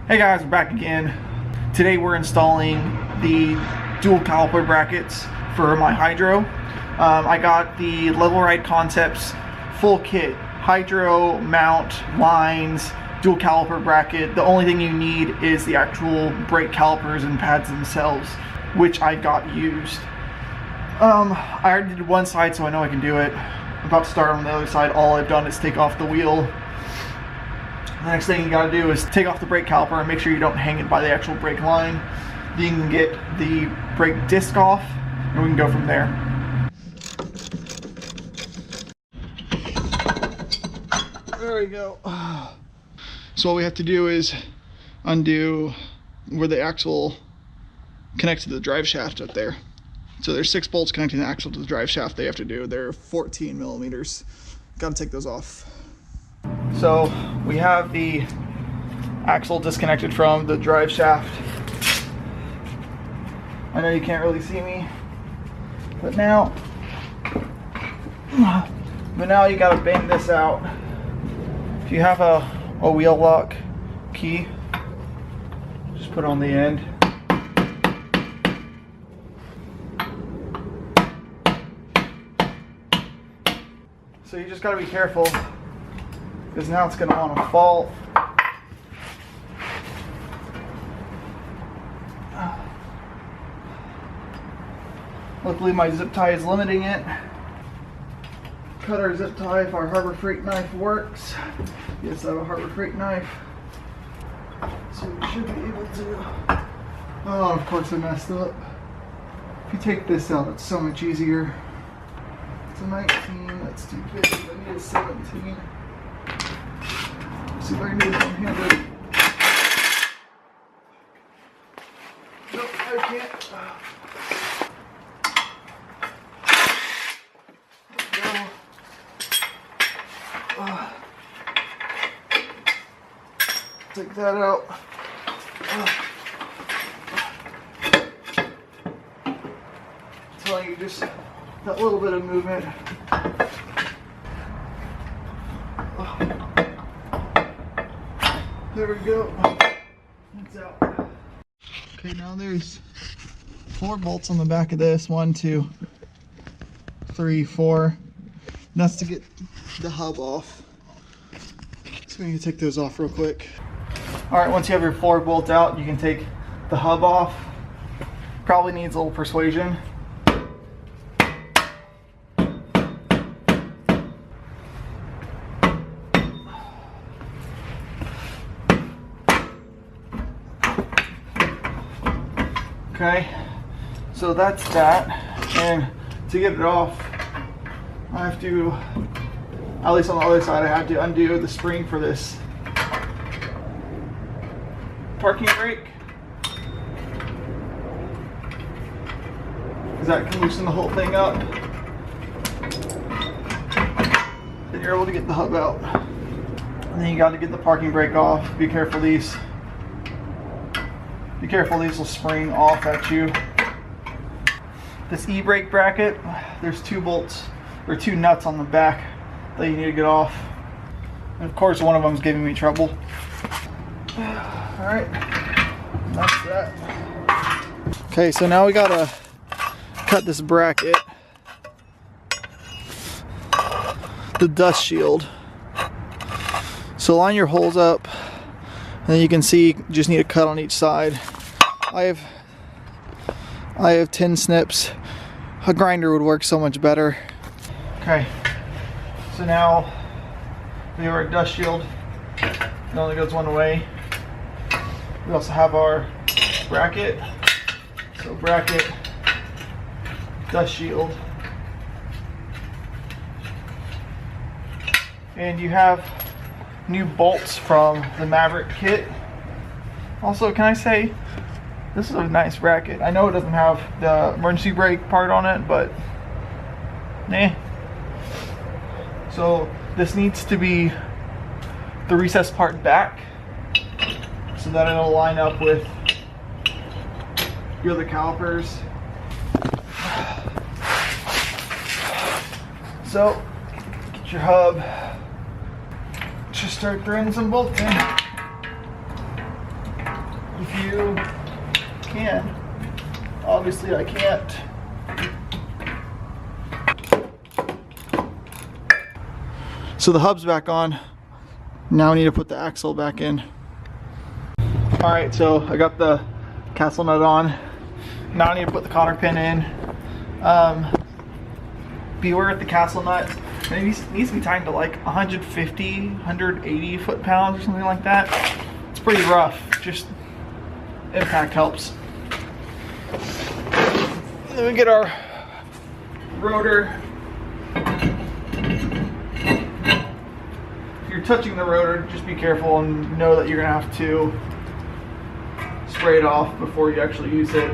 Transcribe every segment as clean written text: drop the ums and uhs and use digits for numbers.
Hey guys, we're back again. Today we're installing the dual caliper brackets for my hydro. I got the Level Ride Concepts full kit, hydro, mount, lines, dual caliper bracket. The only thing you need is the actual brake calipers and pads themselves, which I got used. I already did one side, so I know I can do it. I'm about to start on the other side. All I've done is take off the wheel. The next thing you gotta do is take off the brake caliper and make sure you don't hang it by the actual brake line. Then you can get the brake disc off and we can go from there. There we go. So what we have to do is undo where the axle connects to the drive shaft up there. So there's 6 bolts connecting the axle to the drive shaft they have to do. They're 14 millimeters. Gotta take those off. So we have the axle disconnected from the drive shaft. I know you can't really see me, but now you gotta bang this out. If you have a wheel lock key, just put it on the end. So you just gotta be careful, because now it's going to want to fall. Luckily my zip tie is limiting it. Cut our zip tie if our Harbor Freight knife works. Yes, I have a Harbor Freight knife. So we should be able to... Oh, of course I messed up. If you take this out, it's so much easier. It's a 19, that's too big. I need a 17. See if I can do it one-handed. Nope, I can't. Take that out. I'm telling you, just that little bit of movement. There we go. It's out. Okay, now there's 4 bolts on the back of this. 1, 2, 3, 4. And that's to get the hub off. So we need to take those off real quick. Alright, once you have your 4 bolts out, you can take the hub off. Probably needs a little persuasion. Okay, so that's that, and to get it off, I have to, at least on the other side, I have to undo the spring for this parking brake, because that can loosen the whole thing up. Then you're able to get the hub out. And then you got to get the parking brake off. Be careful, these will spring off at you. This e-brake bracket, there's 2 bolts, or 2 nuts on the back that you need to get off. And of course one of them is giving me trouble. Alright, that's that. Okay, so now we gotta cut this bracket, the dust shield. So line your holes up, and then you can see you just need a cut on each side. I have 10 snips. A grinder would work so much better. Okay, so now we have our dust shield. It only goes one way. We also have our bracket. So bracket, dust shield. And you have new bolts from the Maverick kit. Also, can I say, this is a nice bracket. I know it doesn't have the emergency brake part on it, but nah. So this needs to be the recessed part back so that it'll line up with your other calipers. So get your hub. Just start throwing some bolts in. if you can. Obviously I can't. So the hub's back on. Now I need to put the axle back in. All right, so I got the castle nut on. Now I need to put the cotter pin in. Beware with the castle nut. It needs to be timed to like 150, 180 foot-pounds or something like that. It's pretty rough, just impact helps. Then we get our rotor. If you're touching the rotor, just be careful and know that you're gonna have to spray it off before you actually use it.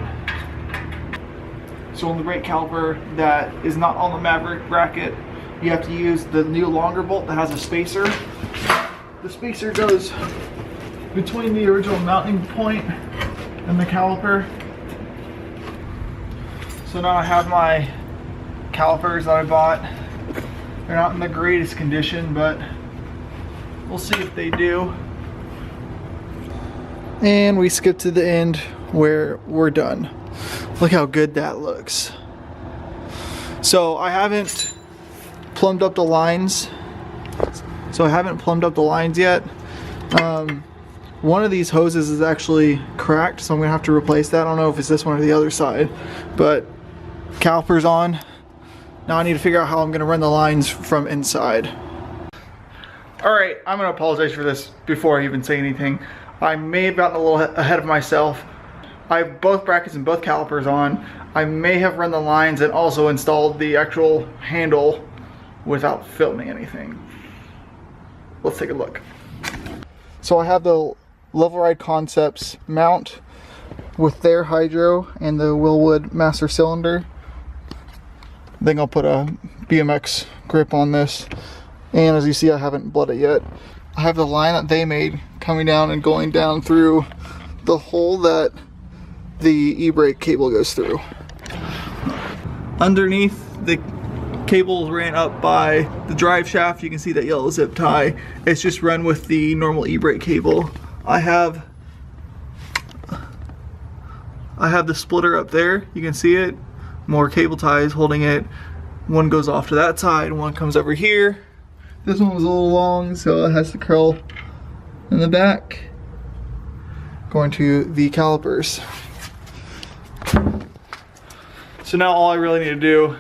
So on the brake caliper that is not on the Maverick bracket, you have to use the new longer bolt that has a spacer. The spacer goes between the original mounting point and the caliper. So now I have my calipers that I bought. They're not in the greatest condition, but we'll see if they do. And we skip to the end where we're done. Look how good that looks. So I haven't plumbed up the lines. Yet. One of these hoses is actually cracked, so I'm gonna have to replace that. I don't know if it's this one or the other side, but caliper's on. Now I need to figure out how I'm gonna run the lines from inside. All right, I'm gonna apologize for this before I even say anything. I may have gotten a little ahead of myself. I have both brackets and both calipers on. I may have run the lines and also installed the actual handle without filming anything. Let's take a look. So I have the Level Ride Concepts mount with their hydro and the Willwood master cylinder. I think I'll put a BMX grip on this. And as you see, I haven't bled it yet. I have the line that they made coming down and going down through the hole that the e-brake cable goes through. Underneath, the cables ran up by the drive shaft. You can see that yellow zip tie. It's just run with the normal e-brake cable. I have the splitter up there. You can see it. More cable ties holding it. One goes off to that side, one comes over here. This one was a little long, so it has to curl in the back. Going to the calipers. So now all I really need to do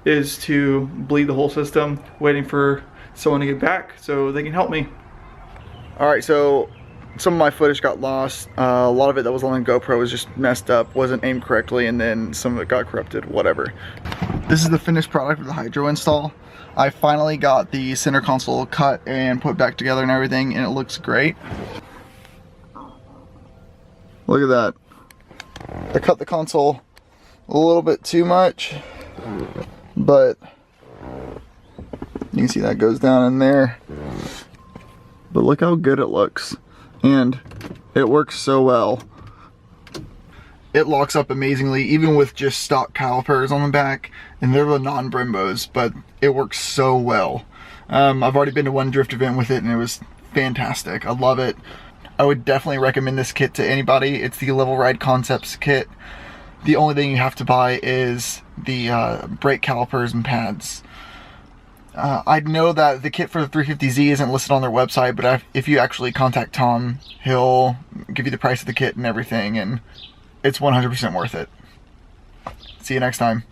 is to bleed the whole system, waiting for someone to get back so they can help me. All right, so some of my footage got lost. A lot of it that was on the GoPro was just messed up, wasn't aimed correctly, and then some of it got corrupted, whatever. This is the finished product of the hydro install. I finally got the center console cut and put back together and everything, and it looks great. Look at that. I cut the console a little bit too much, but you can see that goes down in there. But look how good it looks, and it works so well. It locks up amazingly, even with just stock calipers on the back, and they're the non-Brimbos, but it works so well. I've already been to one drift event with it, and it was fantastic. I love it. I would definitely recommend this kit to anybody. It's the Level Ride Concepts kit. The only thing you have to buy is the brake calipers and pads. I know that the kit for the 350Z isn't listed on their website, but if you actually contact Tom, he'll give you the price of the kit and everything, and it's 100% worth it. See you next time.